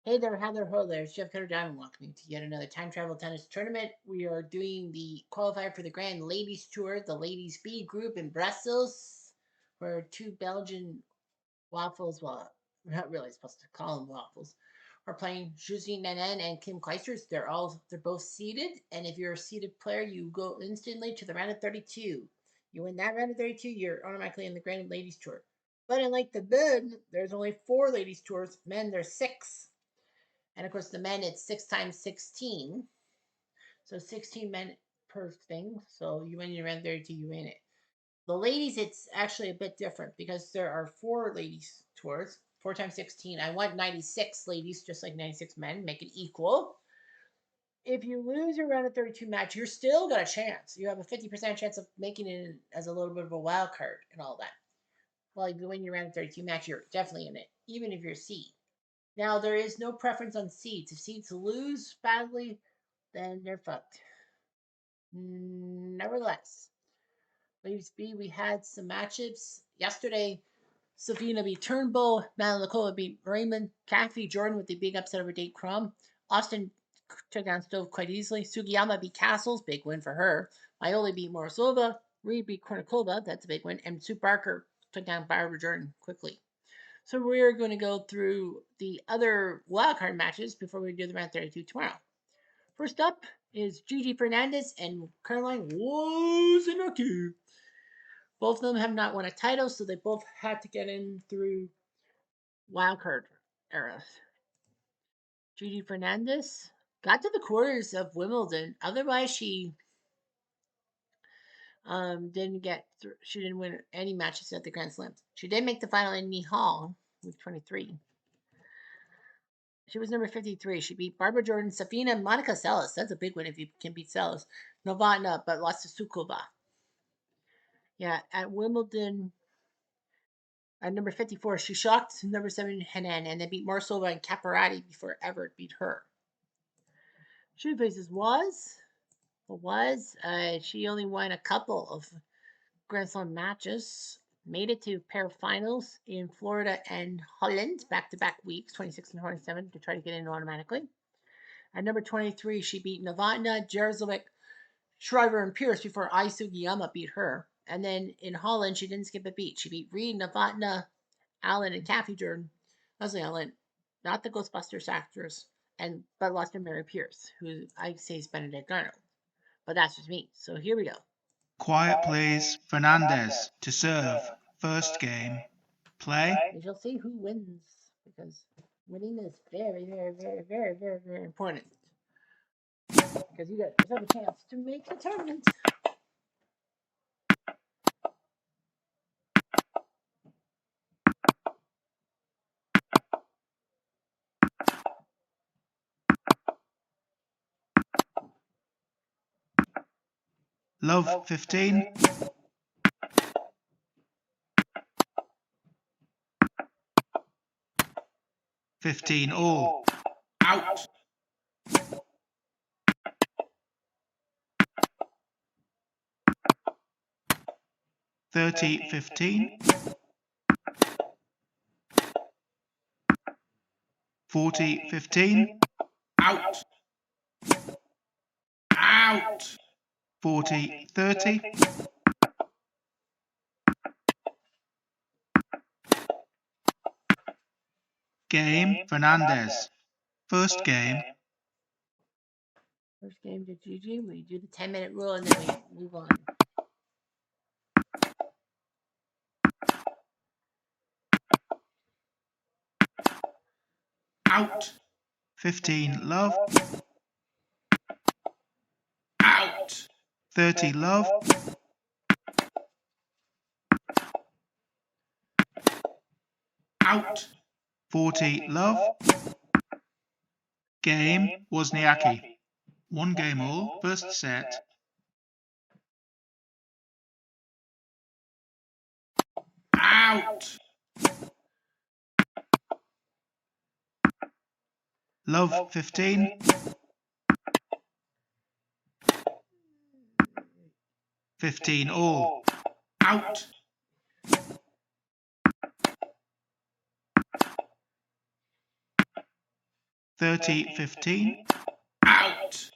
Hey there, Heather Ho there. It's Jeff Cutter Diamond welcoming to yet another time travel tennis tournament. We are doing the qualifier for the Grand Ladies Tour, the Ladies B group in Brussels, where two Belgian waffles, well, we're not really supposed to call them waffles, are playing Josie Nanen and Kim Kleisters. They're both seated, and if you're a seated player, you go instantly to the round of 32. You win that round of 32, you're automatically in the Grand Ladies Tour. But unlike the men, there's only 4 ladies tours. Men, there's 6. And of course, the men, it's 6 times 16. So 16 men per thing. So you win your round 32, you win it. The ladies, it's actually a bit different because there are 4 ladies tours. 4 times 16. I want 96 ladies, just like 96 men, make it equal. If you lose your round of 32 match, you're still got a chance. You have a 50% chance of making it as a little bit of a wild card and all that. Well, if you win your round of 32 match, you're definitely in it, even if you're seed. Now, there is no preference on seeds. If seeds lose badly, then they're fucked. Nevertheless, Ladies B, we had some matchups. Yesterday, Savina beat Turnbull, Madeline beat Raymond, Kathy Jordan with the big upset over Date Crum. Austin took down Stove quite easily. Sugiyama beat Castles, big win for her. Maioli beat Morosova. Reed beat Kornikova, that's a big win. And Sue Barker took down Barbara Jordan quickly. So we're going to go through the other wildcard matches before we do the round 32 tomorrow. First up is Gigi Fernandez and Caroline Wozniacki. Both of them have not won a title, so they both had to get in through wildcard eras. Gigi Fernandez got to the quarters of Wimbledon. Otherwise, she didn't get through. She didn't win any matches at the Grand Slams. She did make the final in Nihal with 23. She was number 53. She beat Barbara Jordan, Safina, Monica Seles. That's a big one if you can beat Seles. Novotna, but lost to Sukova. Yeah, at Wimbledon, at number 54, she shocked number 7 Henan and then beat Morsova and Caparati before Everett beat her. She faces she only won a couple of Grand Slam matches. Made it to pair finals in Florida and Holland back-to-back weeks, 26 and 27, to try to get in automatically. At number 23, she beat Novotna, Jerzlovic, Shriver, and Pierce before Ai Sugiyama beat her. And then in Holland, she didn't skip a beat. She beat Reed, Novotna, Allen, and Kathy Jordan. Leslie Allen, not the Ghostbusters actress, but lost to Mary Pierce, who I say is Benedict Arnold. But that's just me. So here we go. Quiet please. Fernandez to serve. First game. Play. We shall see who wins because winning is very, very, very, very, very, very important. Because you have a chance to make the tournament. Love 15. 15 all. Out. 30-15. 40-15. Out. Out. 40-30. Game Fernandez. First game. First game to Gigi. We do the 10-minute rule and then we move on. Out. 15 love. Out. 30 love. Out. 40 love. Game Wozniacki. 1 game all. First set. Out. Love 15. 15 all. Out. 30-15. Out!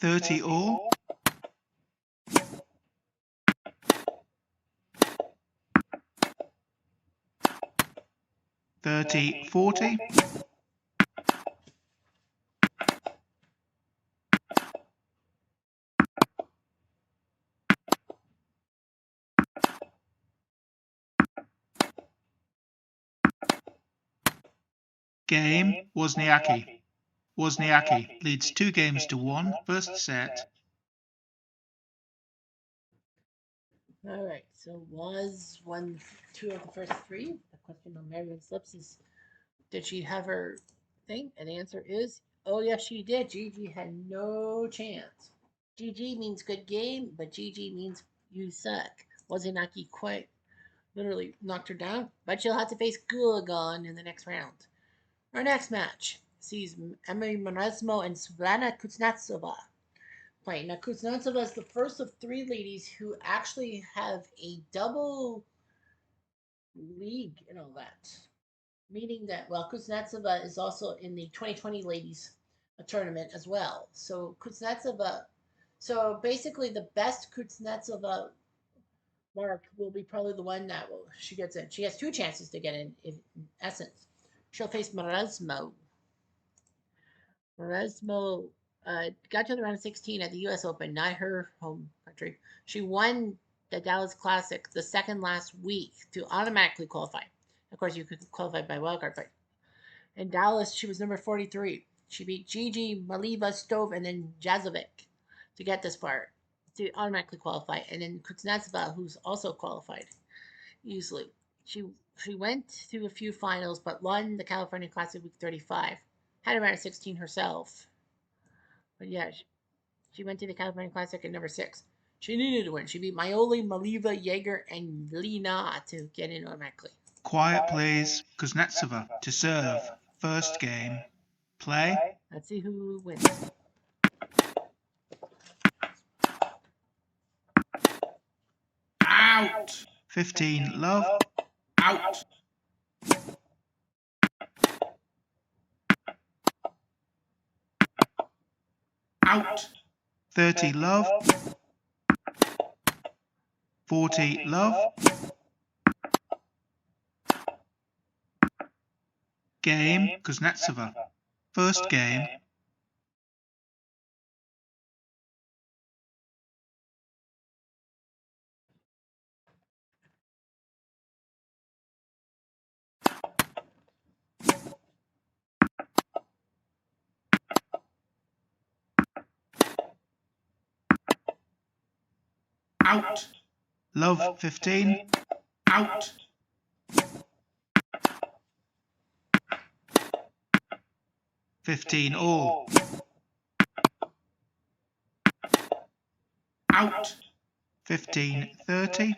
30 all. 30-40. Game, Wozniacki. Wozniacki leads 2-1, first set. All right, so was won 2 of the first 3. The question on Marian's lips is, did she have her thing? And the answer is, oh yes, she did. Gigi had no chance. GG means good game, but GG means you suck. Wozniacki quite literally knocked her down, but she'll have to face Gulagon in the next round. Our next match sees Emily Mauresmo and Svetlana Kuznetsova playing. Now, Kuznetsova is the first of 3 ladies who actually have a double league and all that. Meaning that, well, Kuznetsova is also in the 2020 ladies tournament as well. So basically the best Kuznetsova mark will be probably the one that she gets in. She has 2 chances to get in essence. She'll face Mauresmo. Mauresmo got to the round of 16 at the U.S. Open, not her home country. She won the Dallas Classic the second last week to automatically qualify. Of course, you could qualify by wildcard, but in Dallas, she was number 43. She beat Gigi, Maliva, Stove, and then Jazovic to get this far, to automatically qualify. And then Kuznetsova, who's also qualified easily. She went through a few finals, but won the California Classic Week 35. Had around 16 herself. But yeah, she went to the California Classic at number 6. She needed to win. She beat Maioli, Maliva, Jaeger, and Lina to get in automatically. Quiet plays Kuznetsova to serve. First game. Play. Let's see who wins. Out! 15 love. Out! Out! 30 love. 40 love. Game, Kuznetsova. First game. Out. Love 15. Out. 15 all. Out. 15-30.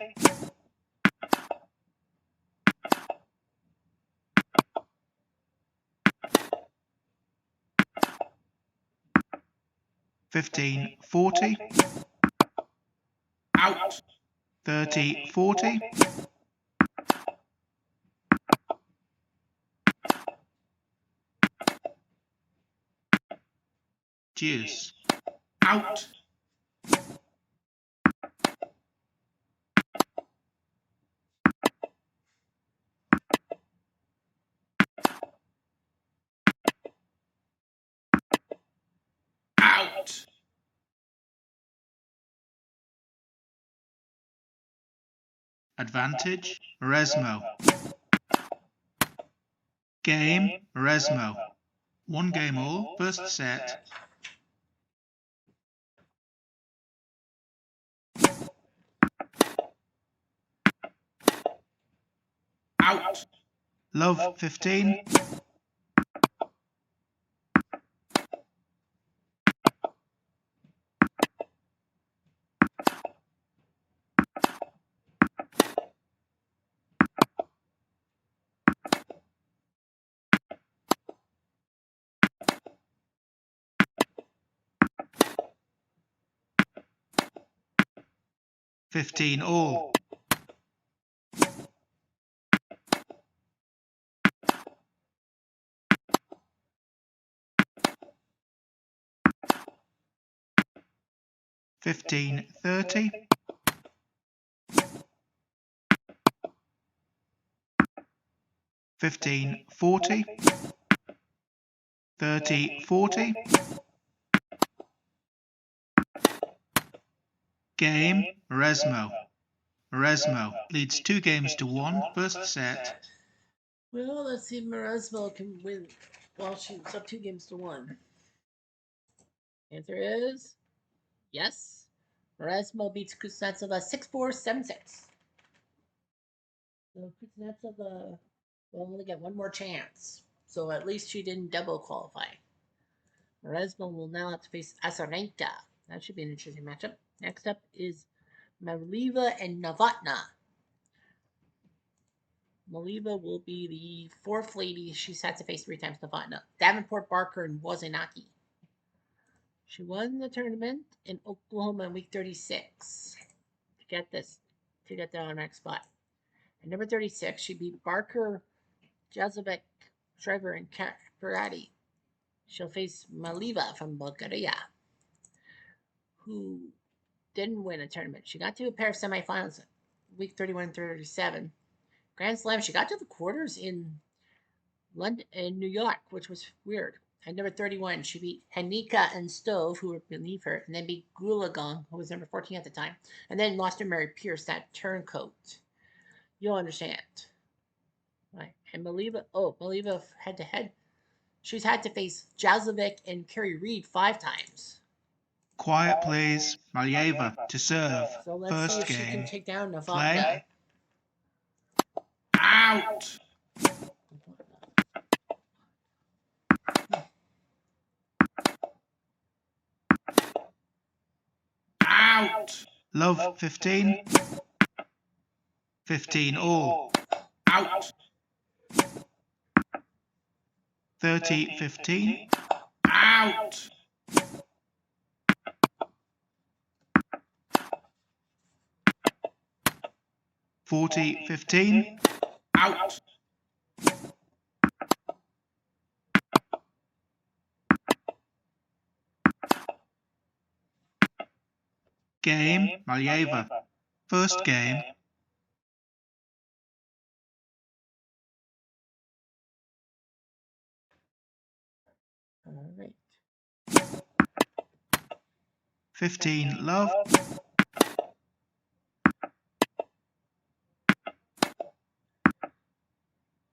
$15-40. Out. 30-40. Deuce. Out. Out. Advantage, Mauresmo. Game, Mauresmo. 1 game all, first set. Out. Love 15. $15 all. 15-30, 15-40, 30-40. Game, Mauresmo. Mauresmo leads 2-1, first set. Well, let's see if Mauresmo can win. Well, she's up 2-1. Answer is yes. Mauresmo beats Kuznetsova 6-4, 7-6. So Kuznetsova will only get one more chance. So at least she didn't double qualify. Mauresmo will now have to face Azarenka. That should be an interesting matchup. Next up is Maliva and Novotná. Maliva will be the fourth lady she's had to face 3 times Novotná. Davenport, Barker, and Wozniacki. She won the tournament in Oklahoma in week 36 to get the automatic spot. At number 36, she beat Barker, Jazovec, Shriver, and Capriati. She'll face Maliva from Bulgaria, who didn't win a tournament. She got to a pair of semifinals week 31 and 37. Grand Slam, she got to the quarters in London and New York, which was weird. At number 31, she beat Hanika and Stove, who were beneath her, and then beat Gulagong, who was number 14 at the time, and then lost to Mary Pierce, that turncoat. You'll understand. Right. And Maliva head to head. She's had to face Jazlovic and Kerry Reed 5 times. Quiet, please. Malieva to serve. So let's First see if game. she can take down Novotná. Play. Out. Out. Love 15. 15 all. Out. 30-15. Out. 40-15. Out. 'Malieva. First game. All right. 15 love.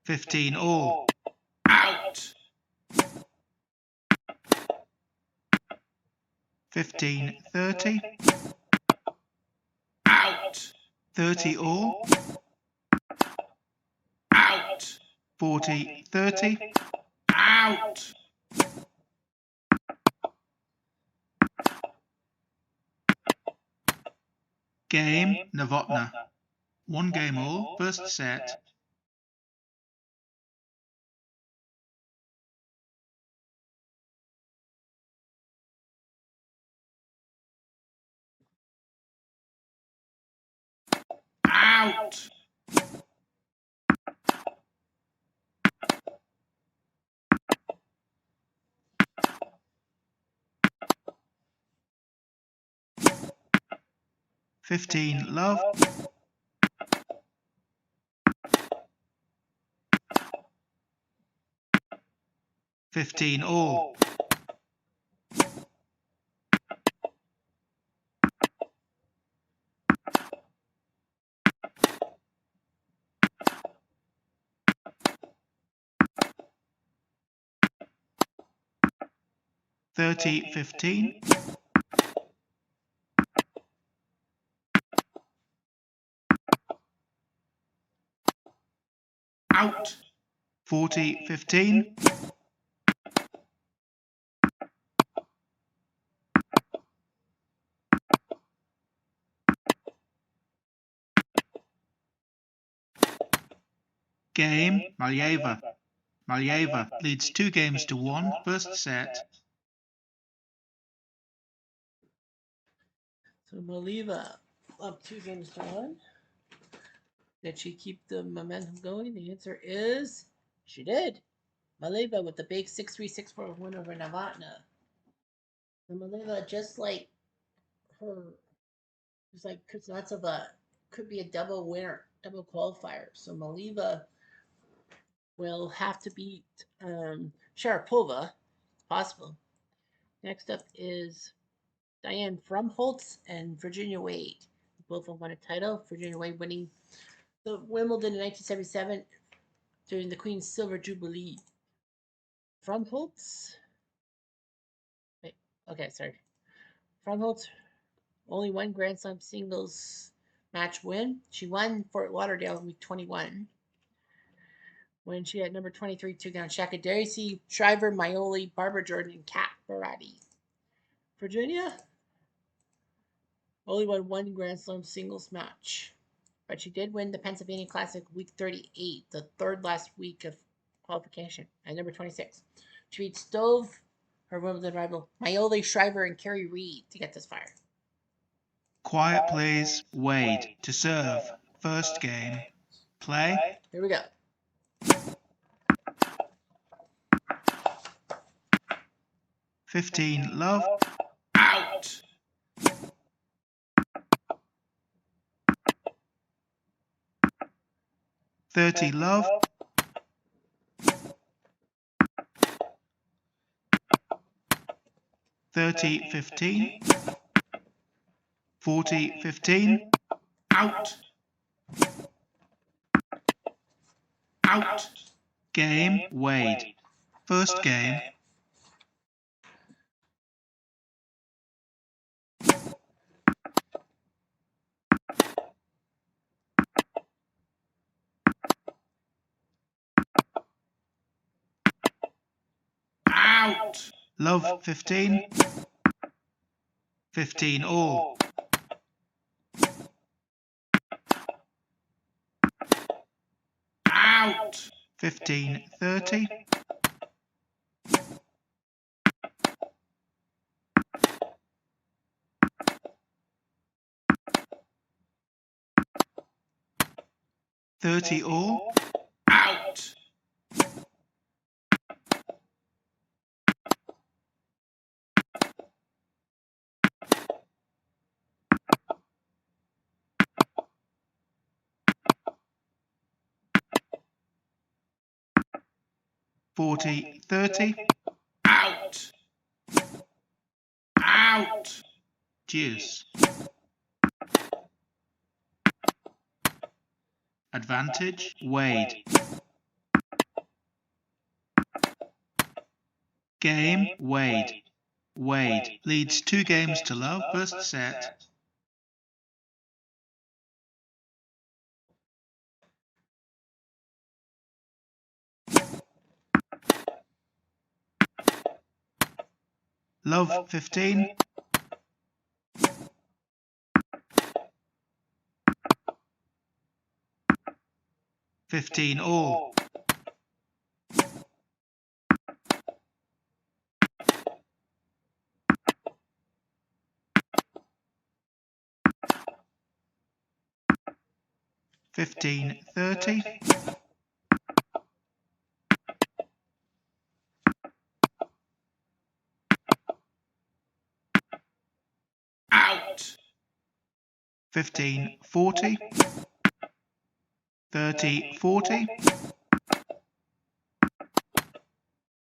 15 all. Out. 15-30. Out. 30 all. Out. 40-30. Out. Novotná. 1 game all, first set. Out. Fifteen love. 15 all. Thirty 15. Out. 40-15. Malieva. Malieva leads 2-1, first set. So Maliva up 2-1. Did she keep the momentum going? The answer is she did. Maliva with the big 6-3, 6-4 win over Novotná. So Maliva, just like her it's like Kuznetsova could be a double winner, double qualifier. So Maliva will have to beat Sharapova. It's possible. Next up is Diane Frumholtz and Virginia Wade. Both have won a title. Virginia Wade winning the Wimbledon in 1977 during the Queen's Silver Jubilee. Frumholtz. Wait, okay, sorry. Frumholtz only one Grand Slam singles match win. She won Fort Lauderdale in week 21 when she had number 23 took down Shaka Darcy, Shriver, Maioli, Barbara Jordan, and Kat Barati. Virginia only won one Grand Slam singles match, but she did win the Pennsylvania Classic week 38, the third last week of qualification, at number 26. She beat Stove, her Wimbledon rival, Maioli, Shriver, and Kerry Reed to get this far. Quiet please. Wade to serve. First game. Play. Here we go. Love. Out. 30 love. 30-15. 40-15. Out. Out. Game. Wade. First game. Out. Love 15. 15 all. Out. 15-30. 30 all. Out. (40-30). Out. Out. Deuce. Advantage. Wade. Game. Wade. Wade leads 2 games to love. First set. Love 15. 15 all. (15-30). Out. 15-40. 30-40.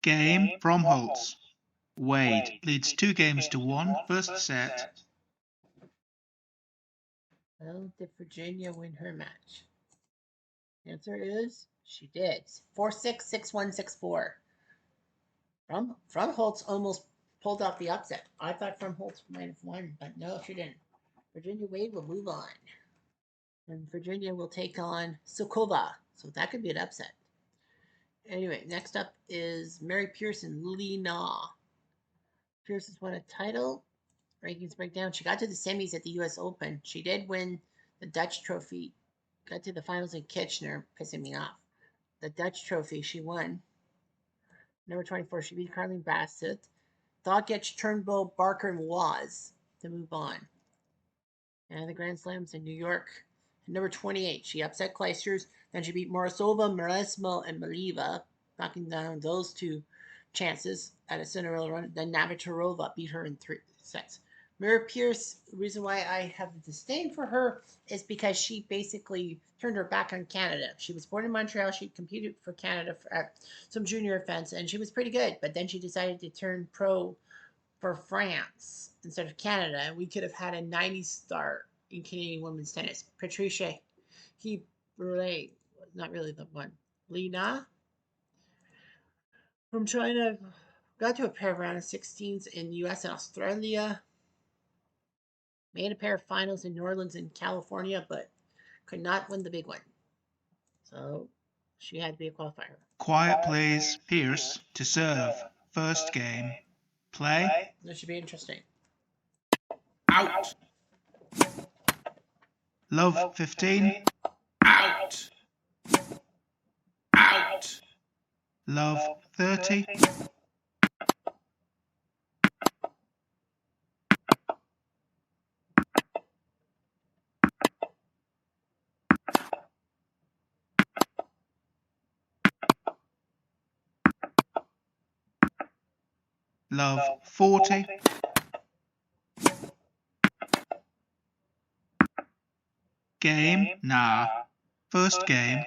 Game. Frumholtz. Wade leads 2 games to 1. First set. Well, did Virginia win her match? The answer is she did. 4-6, 6-1, 6-4. Frumholtz almost pulled off the upset. I thought Frumholtz might have won, but no, she didn't. Virginia Wade will move on. And Virginia will take on Sokova. So that could be an upset. Anyway, next up is Mary Pierce and Li Na. Pierce has won a title. Rankings breakdown. She got to the semis at the U.S. Open. She did win the Dutch Trophy. Got to the finals in Kitchener, pissing me off. The Dutch Trophy she won. Number 24, she beat Caroline Bassett. Doggett, Turnbull, Barker, and Waz to move on. And the Grand Slams in New York. And number 28, she upset Clijsters. Then she beat Morozova, Mauresmo, and Maliva, knocking down those 2 chances at a Cinderella run. Then Navratilova beat her in 3 sets. Mary Pierce, the reason why I have a disdain for her is because she basically turned her back on Canada. She was born in Montreal. She competed for Canada at some junior events, and she was pretty good. But then she decided to turn pro for France instead of Canada, and we could have had a 90s star in Canadian women's tennis. Patricia He Brule, not really the one. Lena from China got to a pair of round of 16s in US and Australia. Made a pair of finals in New Orleans and California, but could not win the big one. So she had to be a qualifier. Quiet, please. Pierce to serve. First game. Play. This should be interesting. Out. Love 15. Out. Out. Love 30. Love 40. Game. Nah. First game.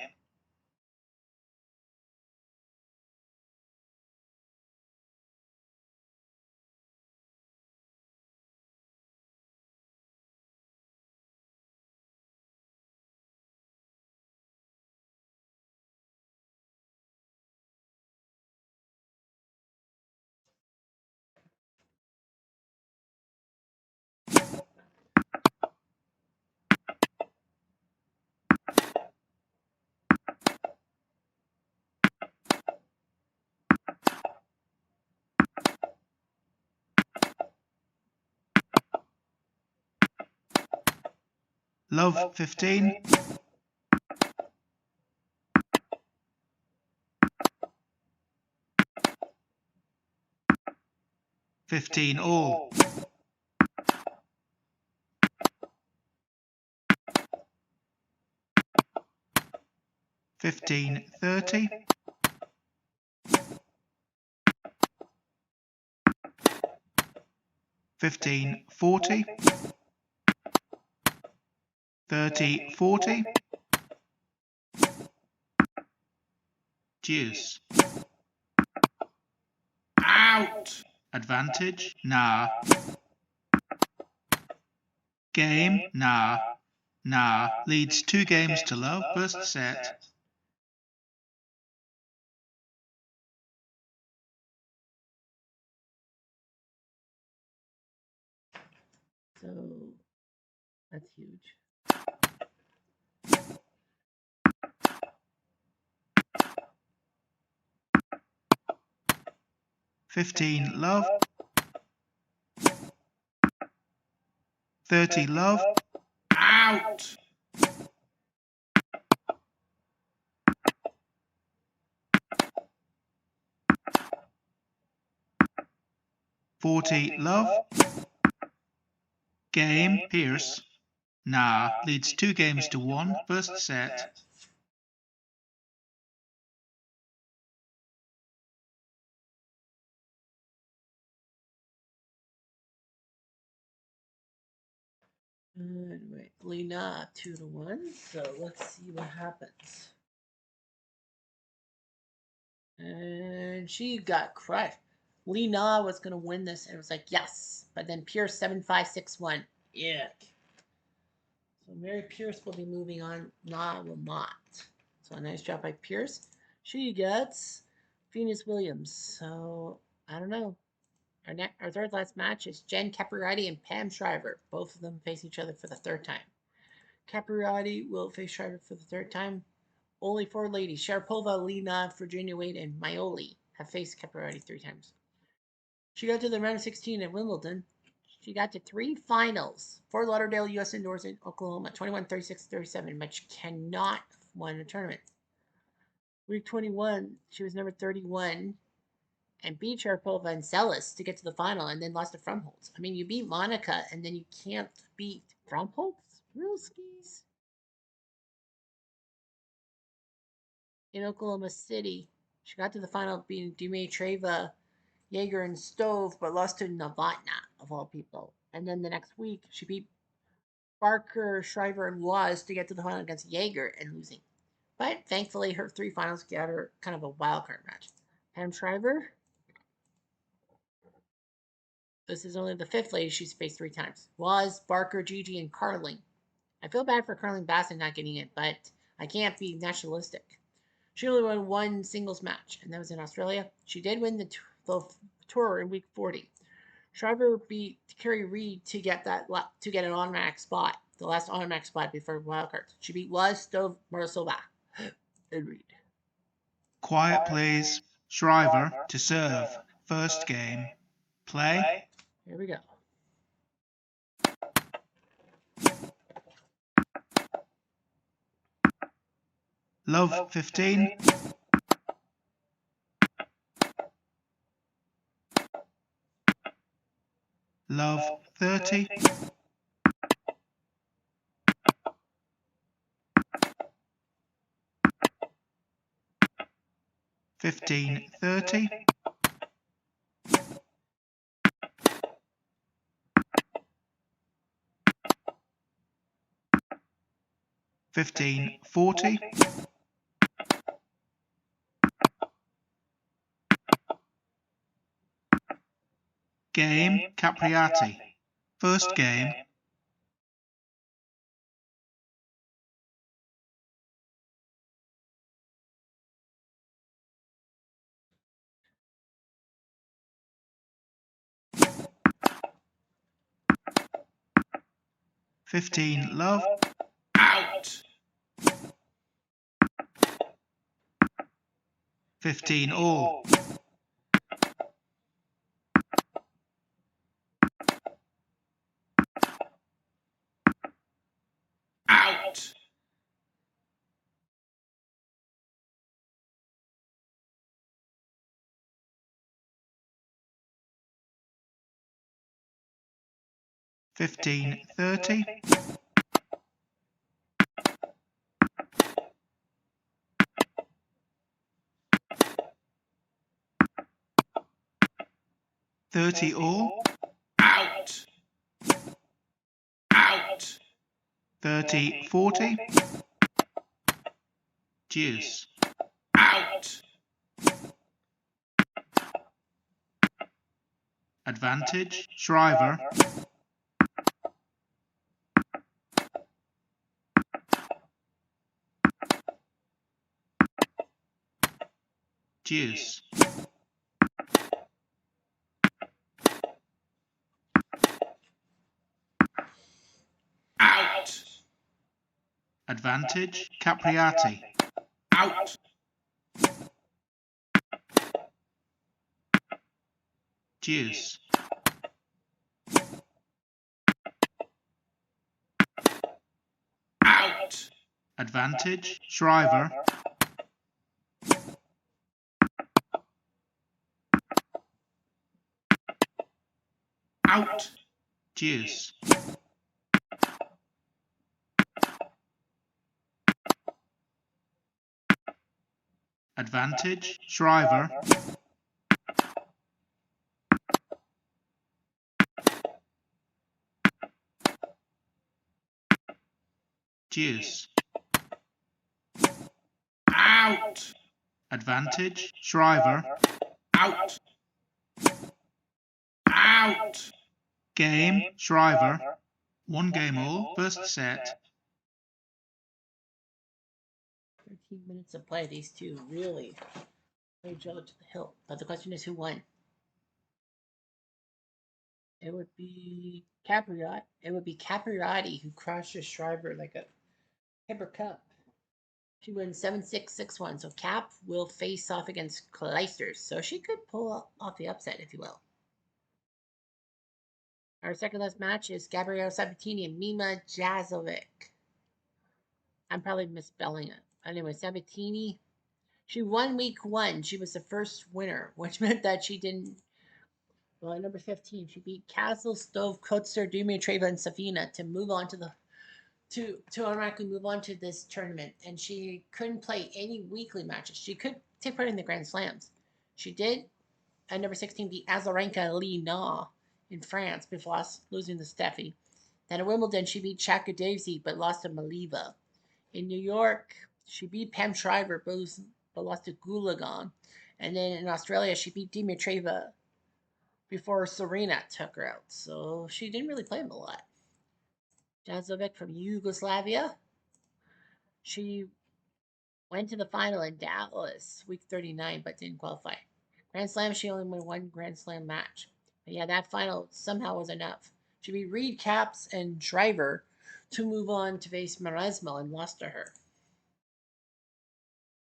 Love 15. All. 15-30. 15-40. 30-40. Deuce. Out. Advantage. Nah. Game. Nah. Nah. Leads 2 games to love. First set. So that's huge. Love. 30 love. Out. love. Game. Pierce. Nah. Leads 2 games to 1. First set. Anyway, Lena 2-1. So let's see what happens. And she got crushed. Lena was gonna win this, and it was like yes, but then Pierce 7-5-6-1. Yuck. So Mary Pierce will be moving on. Na will not. So a nice job by Pierce. She gets Venus Williams. So I don't know. Our third last match is Jen Capriati and Pam Shriver. Both of them face each other for the third time. Capriati will face Shriver for the third time. Only 4 ladies: Sharapova, Lena, Virginia Wade, and Maioli have faced Capriati 3 times. She got to the round of 16 at Wimbledon. She got to 3 finals: Fort Lauderdale, U.S. Indoors in Oklahoma, 21, 36, 37, but she cannot win a tournament. Week 21, she was number 31 and beat Sharapova and Celis to get to the final, and then lost to Frumholtz. I mean, you beat Monica, and then you can't beat Frumholtz? Real skis. In Oklahoma City, she got to the final beating Dimitrova, Jaeger, and Stove, but lost to Novotna, of all people. And then the next week, she beat Barker, Shriver, and Was to get to the final against Jaeger and losing. But thankfully, her 3 finals got her kind of a wild card match. Pam Shriver, this is only the 5th lady she's faced 3 times. Was, Barker, Gigi, and Carling. I feel bad for Carling Bassett not getting it, but I can't be nationalistic. She only won 1 singles match, and that was in Australia. She did win the tour in week 40. Shriver beat Kerry Reed to get an automatic spot, the last automatic spot before wildcards. She beat Was, Stove, Marcela, and Reed. Quiet, please. Shriver to serve. First game. Play. Here we go. Love 15. Love 30. Fifteen 30. Fifteen 40. Game Capriati. First game. Fifteen love. Out. 15 all. Out. 15 30. $30 all. Out. Out. 30 40. Deuce. Out. Advantage. Shriver. Deuce. Out. Advantage. Capriati. Out. Deuce. Out. Advantage. Shriver. Out. Deuce. Advantage. Shriver. Deuce. Out. Advantage. Shriver. Out. Out. Game. Shriver. 1 game all. First set. 13 minutes of play. These two really played each other to the hilt. But the question is, who won? It would be Capriati. It would be Capriati who crushes Shriver like a paper cup. She wins 7-6, 6-1. So Cap will face off against Kleisters. So she could pull off the upset, if you will. Our second last match is Gabrielle Sabatini and Mima Jazovic. I'm probably misspelling it. Anyway, Sabatini, she won week 1. She was the first winner, which meant that she didn't. Well, at number 15, she beat Castle, Stove, Kotzer, Dimitreva, and Safina to move on to the to automatically move on to this tournament. And she couldn't play any weekly matches. She could take part in the Grand Slams. She did at number 16 beat Azarenka Lee Na in France before losing to Steffi. Then at Wimbledon, she beat Shaka Davey but lost to Maliva. In New York, she beat Pam Shriver but lost to Gulagon. And then in Australia, she beat Dimitrova before Serena took her out. So she didn't really play him a lot. Jazovic from Yugoslavia. She went to the final in Dallas, week 39, but didn't qualify. Grand Slam, she only won one Grand Slam match. But yeah, that final somehow was enough. She beat Reed, Caps, and Shriver to move on to face Maresmo and lost to her.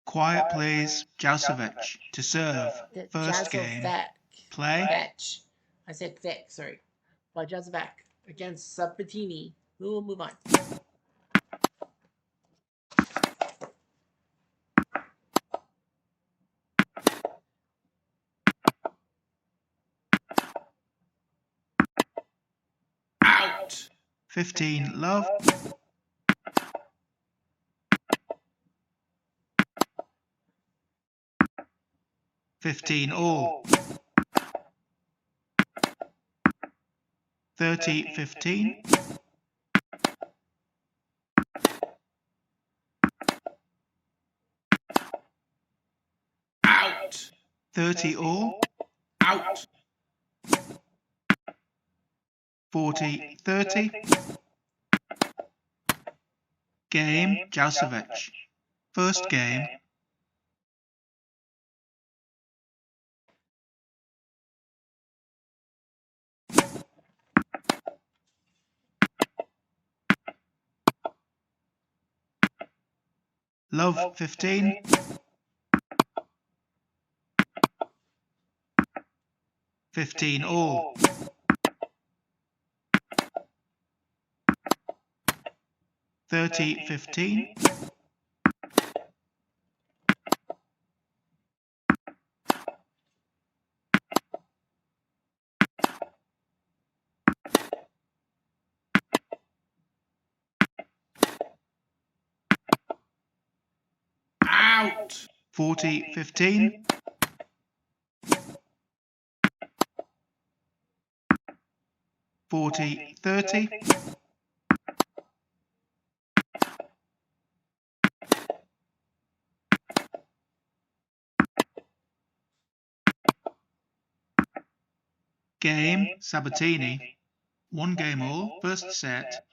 Quiet, please. Jausevic to serve. First game. Play. Fetch. I said Vic, sorry. But Jazovic against Sabatini. We will move on. Out. 15 love. 15 all. 30-15. Out. 30 all. Out. 40-30. Game, Jausevic. First game. Love 15. 15 all. 30-15. Out. 40-15. 40-30. 'Game, Sabatini. 1 game all, first set.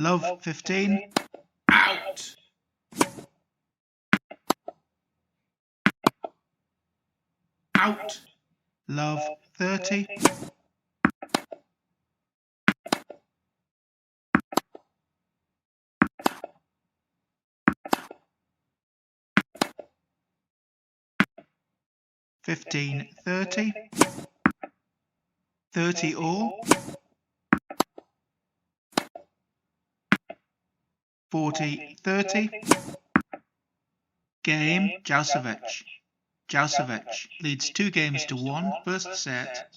Love 15. Out. Out. Love 30. 15-30. 30 all. 40-30. Game, Jausevic. Jausevic leads 2-1, first set.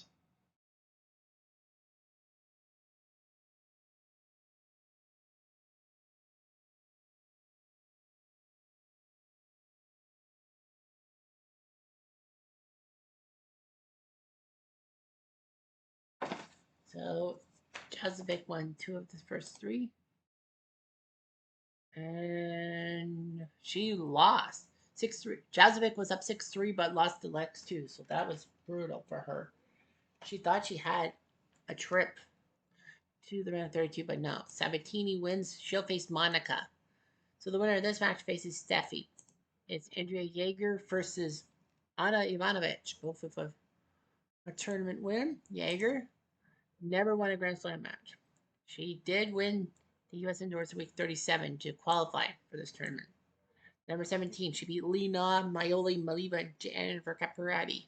So Jazovic won 2 of the first 3. And she lost 6-3. Jazovic was up 6-3 but lost to Lex too, so that was brutal for her. She thought she had a trip to the round of 32, but no. Sabatini wins. She'll face Monica. So the winner of this match faces Steffi. It's Andrea Jaeger versus Anna Ivanovic, both with a tournament win. Jaeger never won a Grand Slam match. She did win the U.S. Indoors week 37 to qualify for this tournament. Number 17, she beat Lena, Maioli, Maliva, and Jennifer Capriati.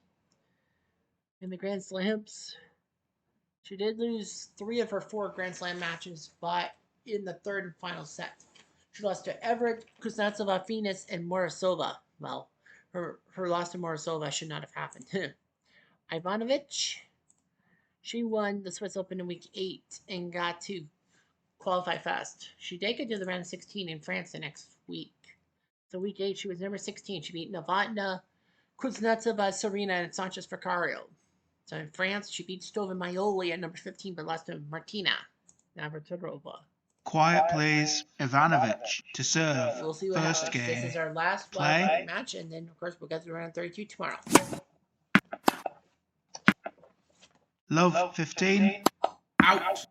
In the Grand Slams, she did lose 3 of her 4 Grand Slam matches, but in the third and final set, she lost to Everett, Kuznetsova, Venus, and Morozova. Well, her loss to Morozova should not have happened. Ivanovic, she won the Swiss Open in week 8 and got to qualify fast. She did get to the round of 16 in France the next week. So week 8, she was number 16. She beat Novotna, Kuznetsova, Serena, and Sanchez Vicario. So in France, she beat Stova Maioli at number 15, but lost to Martina Navratilova. Quiet, please. Ivanovic to serve. We'll see what First happens. game. This is our last Play. wildcard match, and then, of course, we'll get to round 32 tomorrow. Love 15. Out.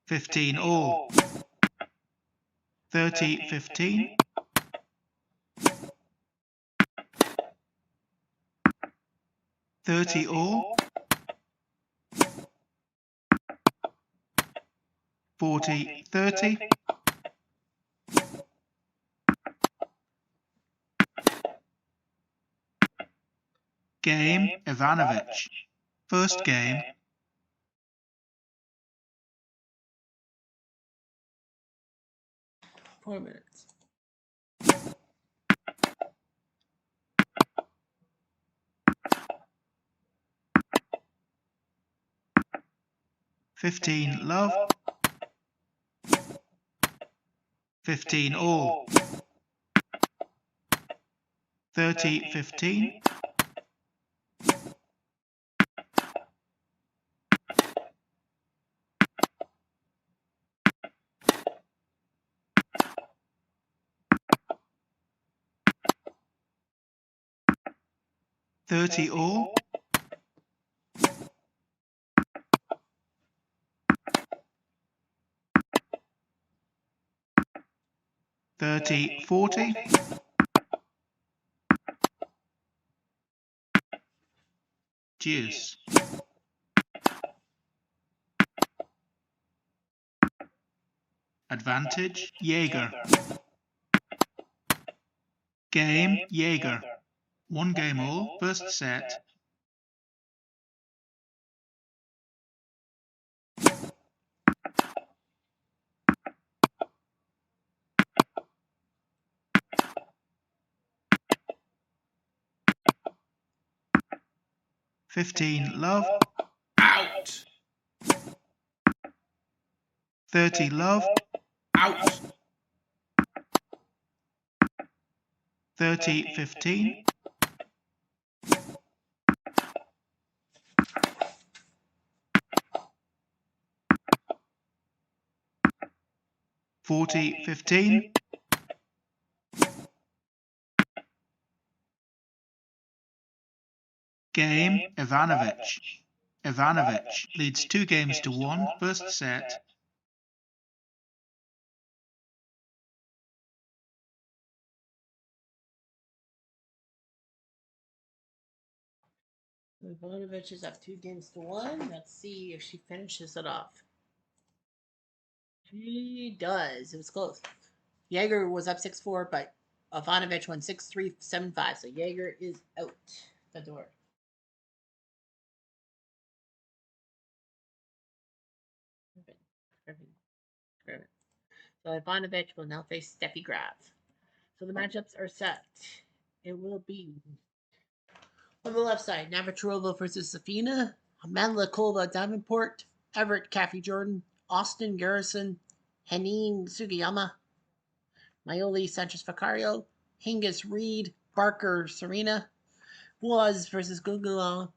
15 all. 30 15. 30 all. 40 30. Game Ivanovic. First game. Four minutes. $15 love. 15 all. 30 15. 30 all. 30 40. 'Deuce. Advantage Jaeger. Game Jaeger. One game all. First set. $15 love. Out. 30 love. Out. 30 15. 40 15. 'Ivanovic. Ivanovic leads 2 games to 1. First set. Ivanovic is up 2 games to 1. Let's see if she finishes it off. She does. It was close. Jaeger was up 6-4, but Ivanovic won 6-3, 7-5. So Jaeger is out the door. Perfect. So Ivanovic will now face Steffi Graf. So the matchups are set. It will be on the left side, Navratilova versus Safina, Amanda Kolba Davenport, Everett Caffey Jordan, Austin Garrison, Henning Sugiyama, Maioli Sanchez Vicario, Hingis Reed, Barker Serena, Boaz versus Gugula,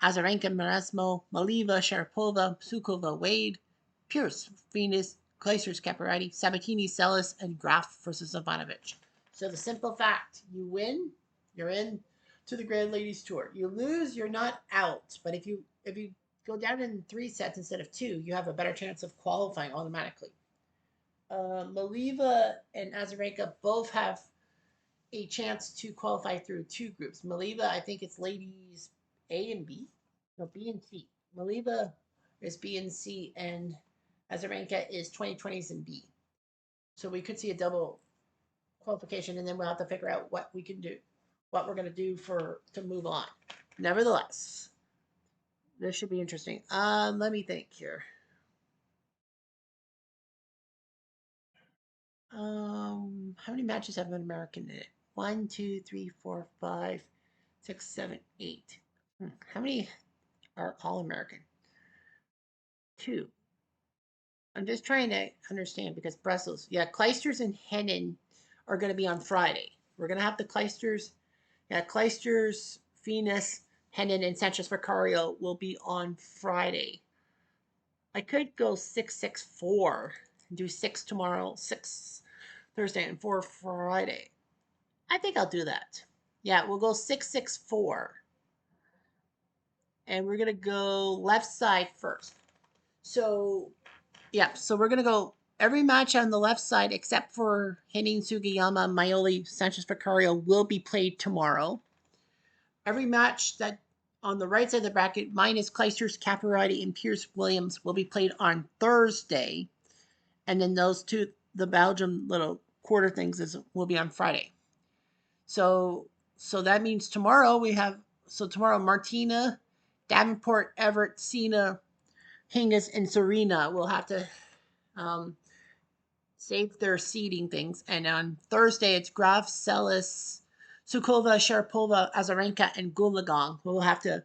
Azarenka Marasmo, Maliva Sharapova, Sukova Wade, Pierce Venus, Glaciers Caparati, Sabatini Celis, and Graf versus Ivanovic. So the simple fact, you win, you're in to the Grand Ladies Tour. You lose, you're not out. But if you go down in 3 sets instead of 2, you have a better chance of qualifying automatically. Maliva and Azarenka both have a chance to qualify through 2 groups. Maliva, I think it's ladies A and B. No, B and C. Maliva is B and C, and Azarenka is 2020s and B. So we could see a double qualification, and then we'll have to figure out what we can do, what we're going to do to move on. Nevertheless, this should be interesting. Let me think here. How many matches have an American in it? 1, 2, 3, 4, 5, 6, 7, 8. How many are all American? 2. I'm just trying to understand because Brussels, yeah, Kleisters and Hennen are going to be on Friday. We're going to have the Kleisters, yeah, Kleisters, Venus, Hennen, and Sanchez Vicario will be on Friday. I could go 664 and do 6 tomorrow, 6 Thursday, and 4 Friday. I think I'll do that. Yeah, we'll go 664. And we're going to go left side first. So, yeah, so we're going to go every match on the left side except for Henning Sugiyama, Maioli, Sanchez Vicario will be played tomorrow. Every match that on the right side of the bracket, minus Kleisters, Capriati, and Pierce Williams, will be played on Thursday. And then those two, the Belgium little quarter things, will be on Friday. So that means tomorrow we have tomorrow Martina, Davenport, Everett, Cena, Hingis, and Serena will have to save their seeding things. And on Thursday it's Graf, Celis, Sukova, Sharapova, Azarenka, and Gulagang who will have to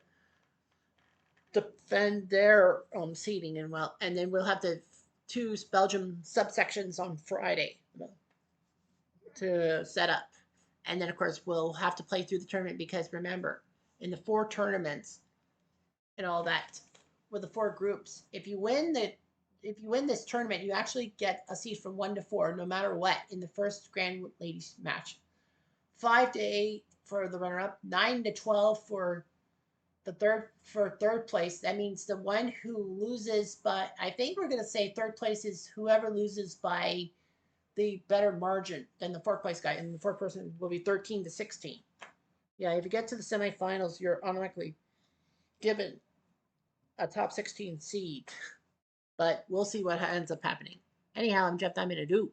defend their seeding and then we'll have the two Belgium subsections on Friday to set up. And then, of course, we'll have to play through the tournament because remember, in the 4 tournaments and all that, with the 4 groups, if you win this tournament, you actually get a seed from 1 to 4, no matter what, in the first Grand Ladies match. 5 to 8 for the runner-up, 9 to 12 for third place. That means the one who loses, but I think we're going to say third place is whoever loses by the better margin than the 4th place guy, and the 4th person will be 13 to 16. Yeah, if you get to the semifinals, you're automatically given a top 16 seed. But we'll see what ends up happening. Anyhow, I'm Jeff Diamond.